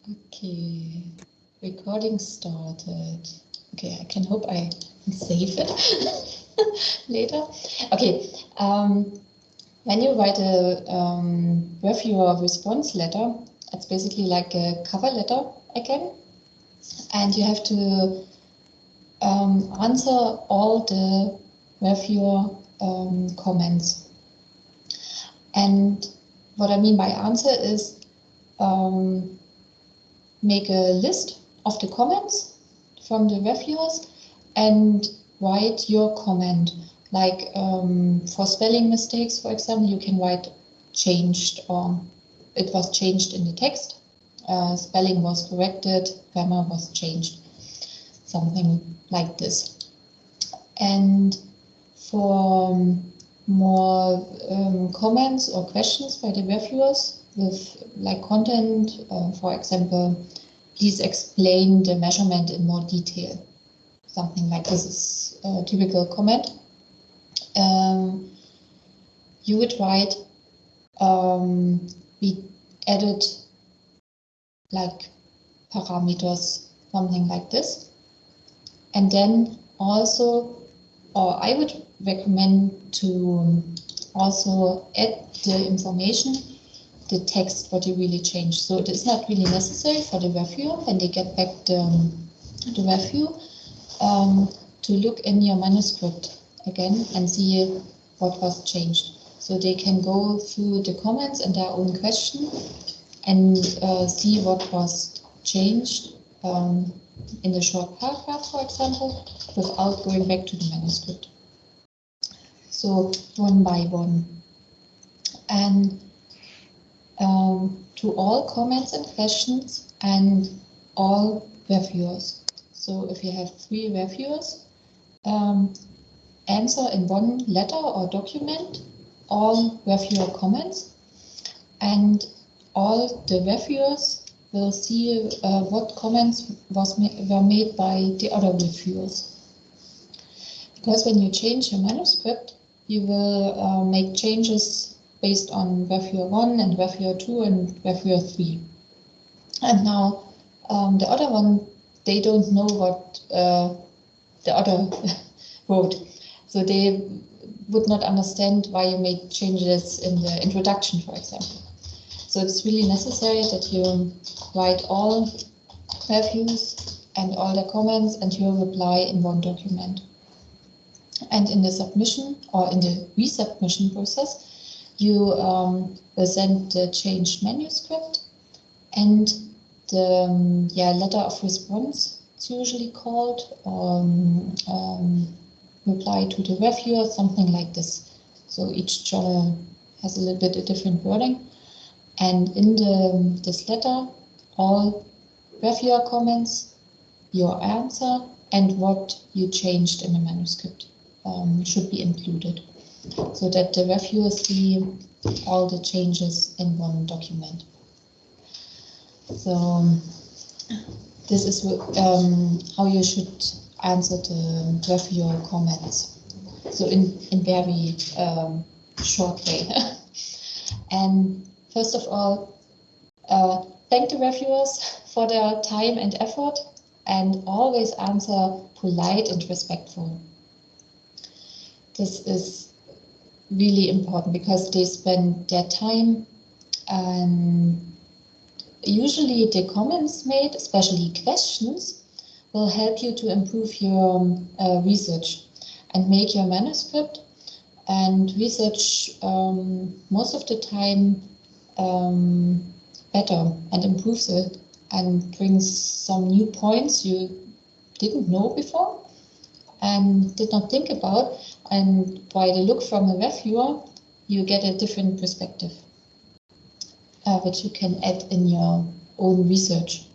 Okay, recording started. Okay, I can hope I can save it later. Okay, when you write a reviewer response letter, it's basically like a cover letter again, and you have to answer all the reviewer comments. And what I mean by answer is make a list of the comments from the reviewers and write your comment. Like for spelling mistakes, for example, you can write changed, or it was changed in the text. Spelling was corrected, grammar was changed, something like this. And for more comments or questions by the reviewers with like content, for example, please explain the measurement in more detail. Something like this is a typical comment. You would write, we added like parameters, something like this. And then also, or I would recommend to also add the information, the text, what you really changed. So it is not really necessary for the reviewer when they get back the review to look in your manuscript again and see what was changed. So they can go through the comments and their own question and see what was changed in the short paragraph, for example, without going back to the manuscript. So one by one. And to all comments and questions and all reviewers. So if you have 3 reviewers, answer in one letter or document all reviewer comments, and all the reviewers will see what comments were made by the other reviewers. Because when you change your manuscript, you will make changes based on reviewer 1 and reviewer 2 and reviewer 3. And now the other one, they don't know what the other wrote. So they would not understand why you made changes in the introduction, for example. So it's really necessary that you write all reviews and all the comments and your reply in one document. And in the submission or in the resubmission process, you will send the changed manuscript and the letter of response, it's usually called, reply to the reviewer, something like this. So each journal has a little bit a different wording. And in this letter, all reviewer comments, your answer, and what you changed in the manuscript should be included, so that the reviewers see all the changes in one document. So this is how you should answer the reviewer comments. So in very short way. And first of all, thank the reviewers for their time and effort, and always answer polite and respectful. This is really important because they spend their time, and usually the comments made, especially questions, will help you to improve your research and make your manuscript and research most of the time better, and improves it and brings some new points you didn't know before and did not think about. And by the look from a reviewer, you get a different perspective, which you can add in your own research.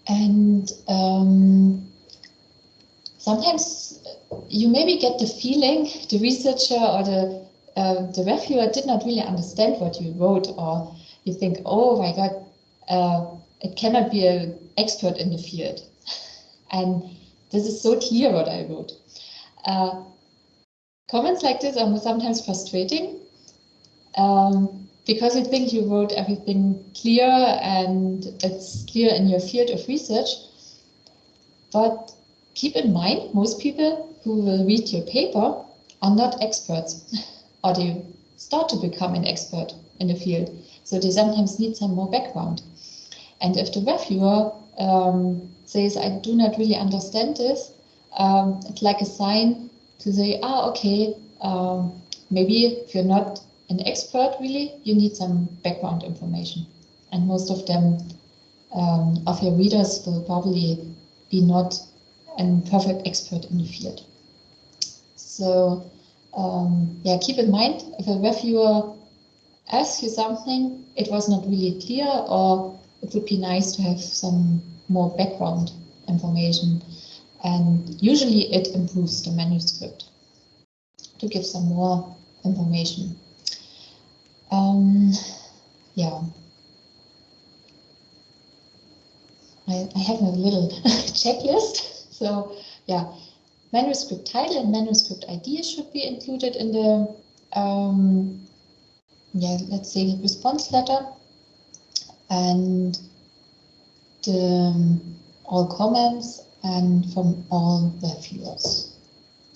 And sometimes you maybe get the feeling the researcher or the reviewer did not really understand what you wrote, or you think, oh my God, it cannot be an expert in the field. And this is so clear what I wrote. Comments like this are sometimes frustrating because you think you wrote everything clear and it's clear in your field of research. But keep in mind, most people who will read your paper are not experts, or they start to become an expert in the field. So they sometimes need some more background. And if the reviewer says, I do not really understand this, it's like a sign to say, okay, maybe if you're not an expert really, you need some background information. And most of them, of your readers, will probably be not a perfect expert in the field. So yeah, keep in mind, if a reviewer asks you something, it was not really clear, or it would be nice to have some more background information. And usually it improves the manuscript to give some more information. Yeah. I have a little checklist. So yeah, manuscript title and manuscript idea should be included in the, yeah, let's say response letter, and the, all comments and from all reviewers.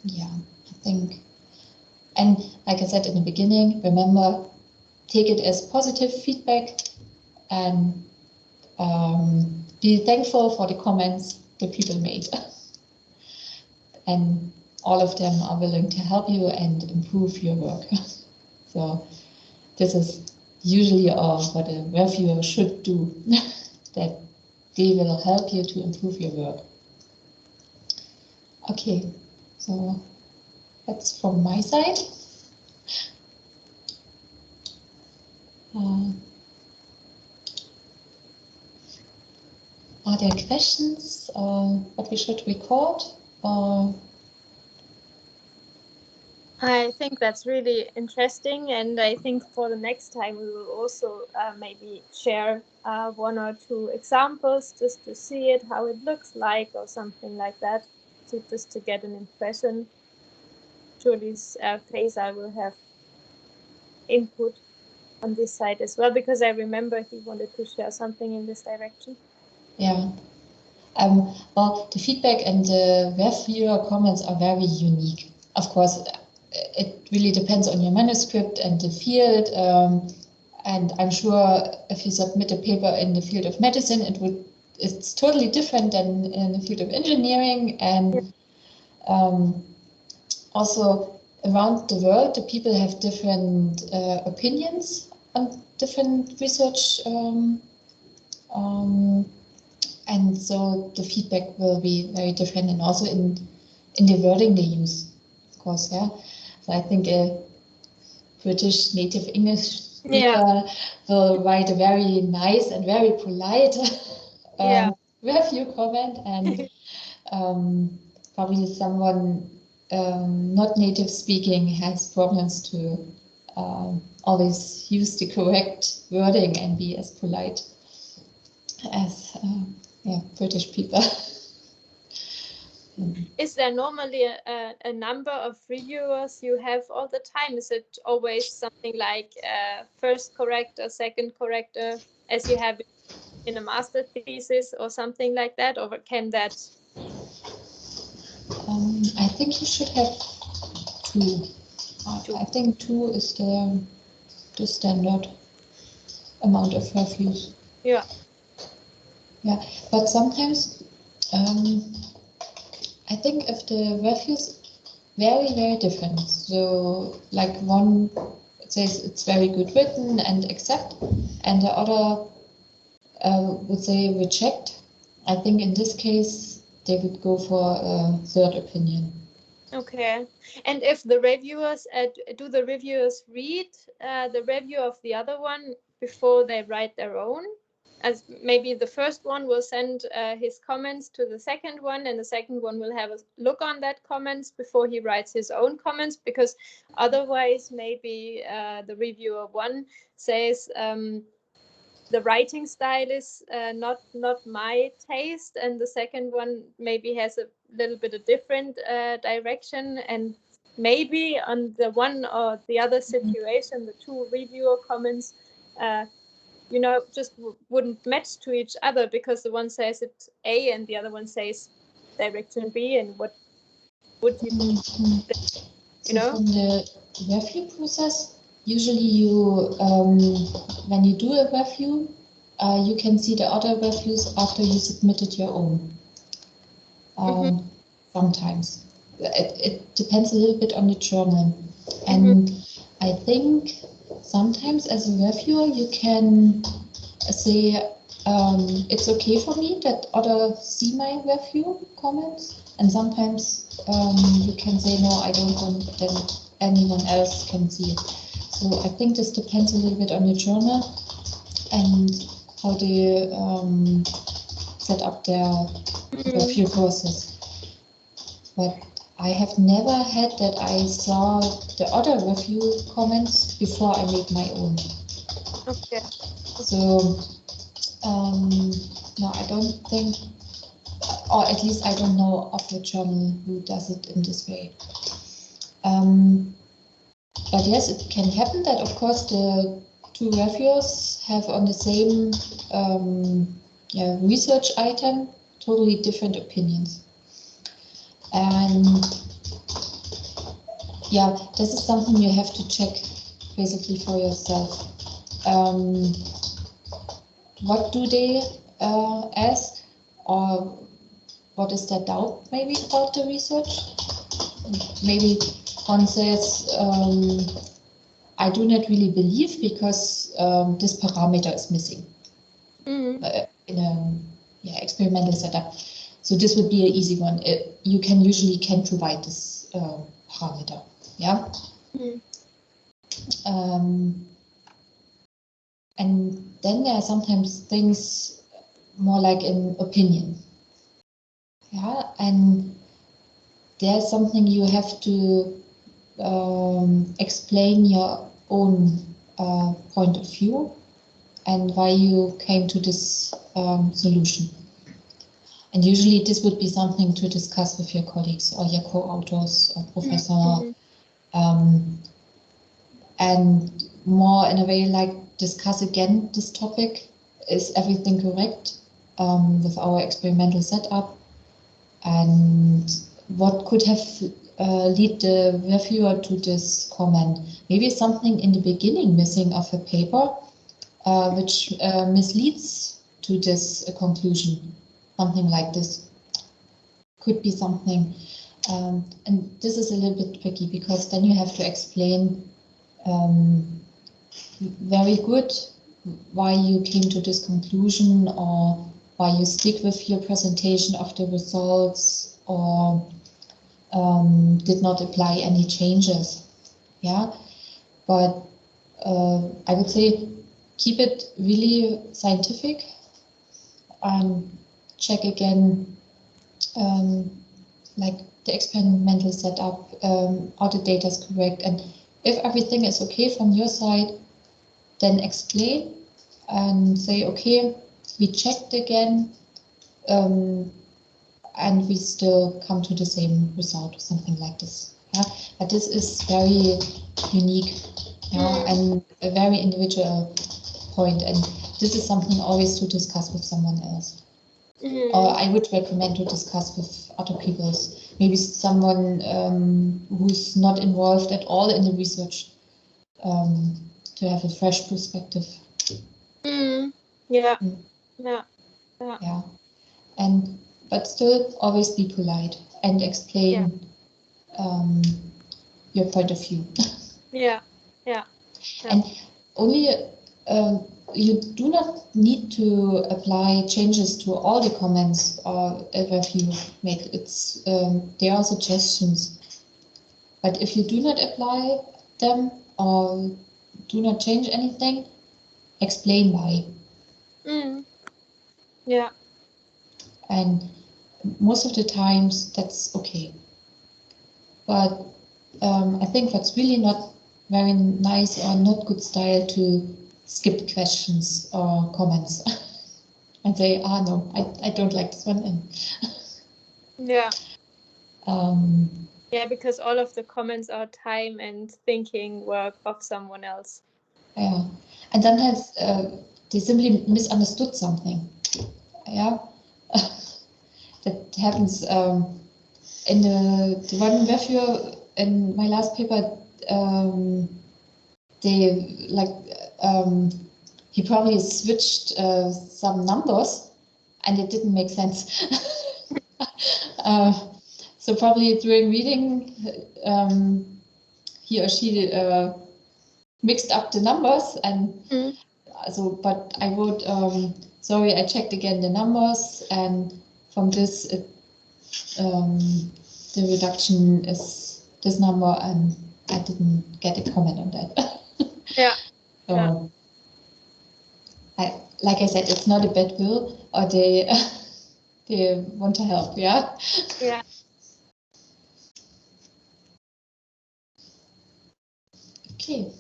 Yeah, I think, and like I said in the beginning, remember, take it as positive feedback and be thankful for the comments the people made. And all of them are willing to help you and improve your work. So this is usually what a reviewer should do, that they will help you to improve your work. Okay, so that's from my side. Are there questions what we should record? I think that's really interesting, and I think for the next time we will also maybe share one or two examples just to see it, how it looks like, or something like that, just to get an impression. Julie's case, I will have input on this side as well, because I remember he wanted to share something in this direction. Yeah. Well, the feedback and the reviewer comments are very unique. Of course, it really depends on your manuscript and the field. And I'm sure if you submit a paper in the field of medicine, it's totally different than in the field of engineering. And also around the world, the people have different opinions on different research. And so the feedback will be very different, and also in the wording they use, of course, yeah. So I think a British native English speaker will write a very nice and very polite review comment, and probably someone not native speaking has problems to always use the correct wording and be as polite as British people. Is there normally a number of reviewers you have all the time? Is it always something like first corrector, second corrector, as you have in a master thesis or something like that, or can that? I think you should have two. I think two is the standard amount of reviews. Yeah. Yeah, but sometimes I think if the reviews very, very different, so like one says it's very good written and accept, and the other would say reject, I think in this case they would go for a third opinion. Okay. And if the reviewers, do the reviewers read the review of the other one before they write their own? As maybe the first one will send his comments to the second one, and the second one will have a look on that comments before he writes his own comments, because otherwise maybe the reviewer one says the writing style is not my taste, and the second one maybe has a little bit of different direction, and maybe on the one or the other situation, the two reviewer comments, just wouldn't match to each other, because the one says it's A and the other one says direction B, and what would you do? So from the review process, usually you, when you do a review, you can see the other reviews after you submitted your own. Sometimes. It depends a little bit on the journal. And I think sometimes as a reviewer you can say, it's okay for me that others see my review comments, and sometimes you can say, no, I don't want that anyone else can see it. So I think this depends a little bit on the journal and how they set up their review process. But I have never had that I saw the other review comments before I made my own. Okay. So no, I don't think, or at least I don't know of a journal who does it in this way. But yes, it can happen that, of course, the two reviewers have on the same research item totally different opinions. And yeah, this is something you have to check basically for yourself. What do they ask, or what is their doubt maybe about the research? Maybe one says, I do not really believe because this parameter is missing in a experimental setup. So this would be an easy one. You can usually provide this parameter, yeah. And then there are sometimes things more like an opinion, yeah. And there's something you have to explain your own point of view and why you came to this solution. And usually this would be something to discuss with your colleagues or your co-authors or professor, and more in a way like discuss again this topic. Is everything correct with our experimental setup? And what could have lead the reviewer to this comment? Maybe something in the beginning missing of a paper, which misleads to this conclusion. Something like this could be something, and this is a little bit tricky because then you have to explain very good why you came to this conclusion, or why you stick with your presentation of the results, or did not apply any changes. Yeah, but I would say keep it really scientific and check again, like the experimental setup, all the data is correct, and if everything is okay from your side, then explain and say, okay, we checked again, and we still come to the same result, or something like this. Yeah, but this is very unique, yeah, and a very individual point, and this is something always to discuss with someone else. Or I would recommend to discuss with other people, maybe someone who's not involved at all in the research, to have a fresh perspective. Yeah. And but still always be polite and explain your point of view. Yeah. And only you do not need to apply changes to all the comments or a review make. It's they are suggestions, but if you do not apply them or do not change anything, explain why. Yeah. And most of the times that's okay. But I think what's really not very nice or not good style to skip questions or comments and say, no, I don't like this one. And yeah. Yeah, because all of the comments are time and thinking work of someone else. Yeah, and sometimes they simply misunderstood something. Yeah, that happens. In the one review in my last paper, they like he probably switched some numbers, and it didn't make sense. So probably during reading, he or she mixed up the numbers, and so. But I wrote, sorry, I checked again the numbers, and from this, the reduction is this number, and I didn't get a comment on that. Yeah. So, yeah. like I said, it's not a bad will, or they they want to help. Yeah. Yeah. Okay.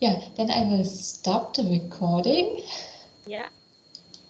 Yeah, then I will stop the recording. Yeah.